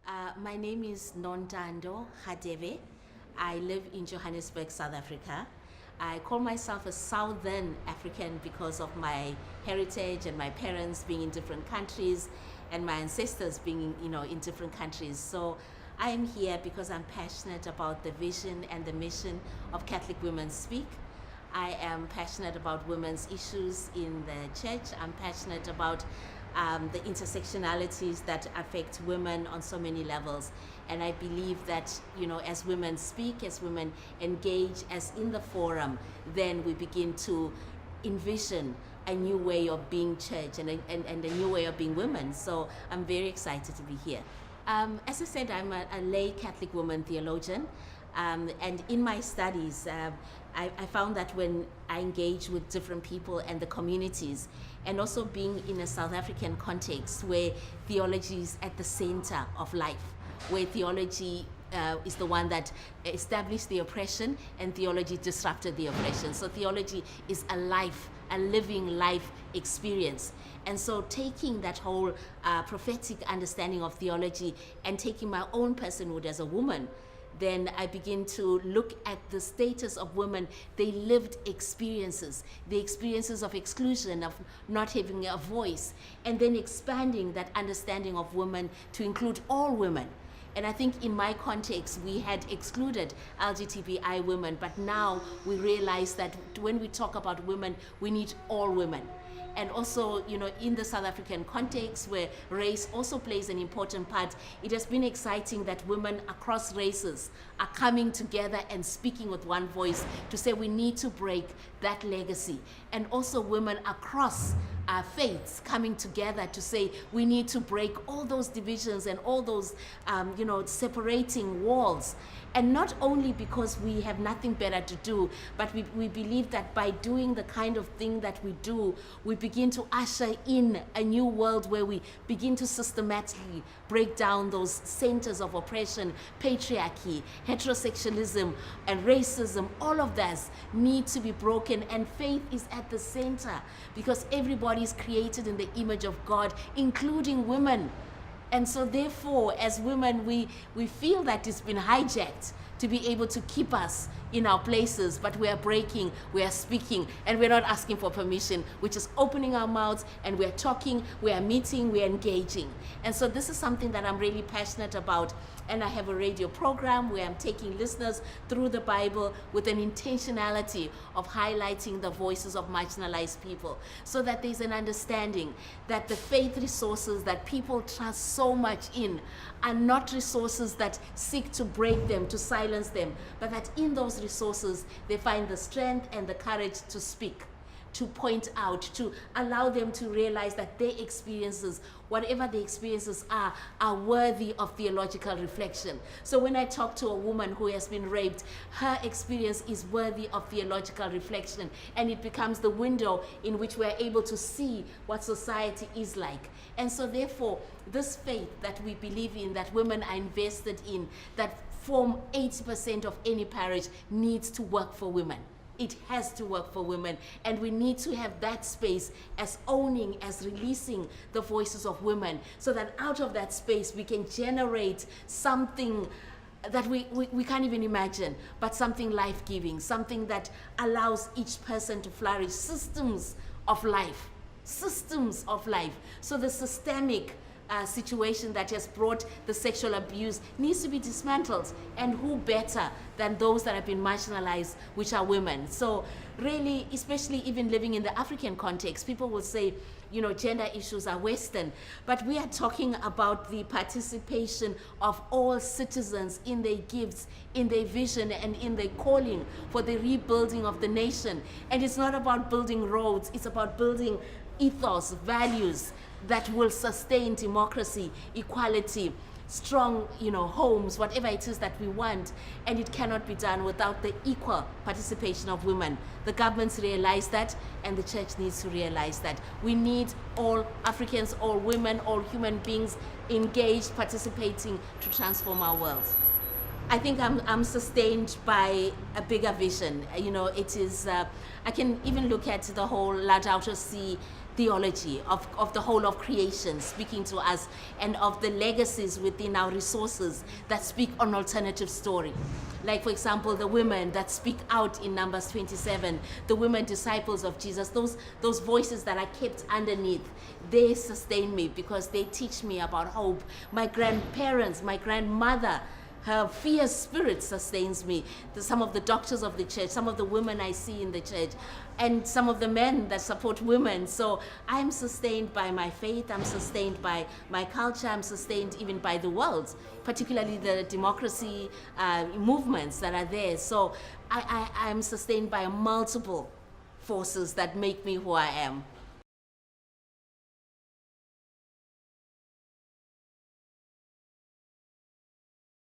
My name is Nontando Hadebe. I live in Johannesburg, South Africa. I call myself a Southern African because of my heritage and my parents being in different countries and my ancestors being, in different countries. So I am here because I'm passionate about the vision and the mission of Catholic Women Speak. I am passionate about women's issues in the church. I'm passionate about the intersectionalities that affect women on so many levels. And I believe that, as women speak, as women engage, as in the forum, then we begin to envision a new way of being church and a new way of being women. So I'm very excited to be here. As I said, I'm a lay Catholic woman theologian. And in my studies, I found that when I engage with different people and the communities, and also being in a South African context where theology is at the center of life, where theology is the one that established the oppression and theology disrupted the oppression. So theology is a living life experience. And so taking that whole prophetic understanding of theology and taking my own personhood as a woman, then I begin to look at the status of women, their lived experiences, the experiences of exclusion, of not having a voice, and then expanding that understanding of women to include all women. And I think in my context, we had excluded LGBTI women, but now we realize that when we talk about women, we need all women. And also, in the South African context where race also plays an important part, it has been exciting that women across races are coming together and speaking with one voice to say we need to break that legacy. And also women across faiths coming together to say we need to break all those divisions and all those, separating walls. And not only because we have nothing better to do, but we believe that by doing the kind of thing that we do, we begin to usher in a new world where we begin to systematically break down those centers of oppression, patriarchy, heterosexualism, and racism. All of this need to be broken, and faith is at the center because everybody is created in the image of God, including women. And so therefore, as women, we feel that it's been hijacked to be able to keep us in our places, but we are breaking, we are speaking, and we're not asking for permission. We're just opening our mouths and we're talking, we are meeting, we're engaging. And so this is something that I'm really passionate about. And I have a radio program where I'm taking listeners through the Bible with an intentionality of highlighting the voices of marginalized people, so that there's an understanding that the faith resources that people trust so much in are not resources that seek to break them, to silence them, but that in those resources they find the strength and the courage to speak, to point out, to allow them to realize that their experiences, whatever the experiences are worthy of theological reflection. So when I talk to a woman who has been raped, her experience is worthy of theological reflection, and it becomes the window in which we're able to see what society is like. And so therefore, this faith that we believe in, that women are invested in, that form 80% of any parish, needs to work for women. It has to work for women, and we need to have that space as owning, as releasing the voices of women, so that out of that space we can generate something that we can't even imagine, but something life-giving, something that allows each person to flourish, systems of life. So the systemic situation that has brought the sexual abuse needs to be dismantled, and who better than those that have been marginalized, which are women. So really, especially even living in the African context, people will say, gender issues are Western, but we are talking about the participation of all citizens in their gifts, in their vision, and in their calling for the rebuilding of the nation. And it's not about building roads, it's about building ethos, values that will sustain democracy, equality, strong, homes, whatever it is that we want. And it cannot be done without the equal participation of women. The governments realize that, and the church needs to realize that. We need all Africans, all women, all human beings engaged, participating to transform our world. I think I'm sustained by a bigger vision. You know, it is, I can even look at the whole Laudato Si theology of the whole of creation speaking to us, and of the legacies within our resources that speak an alternative story. Like, for example, the women that speak out in Numbers 27, the women disciples of Jesus, those voices that are kept underneath, they sustain me because they teach me about hope. My grandparents, my grandmother, her fierce spirit sustains me. Some of the doctors of the church, some of the women I see in the church, and some of the men that support women. So I'm sustained by my faith, I'm sustained by my culture, I'm sustained even by the world, particularly the democracy movements that are there. So I'm sustained by multiple forces that make me who I am.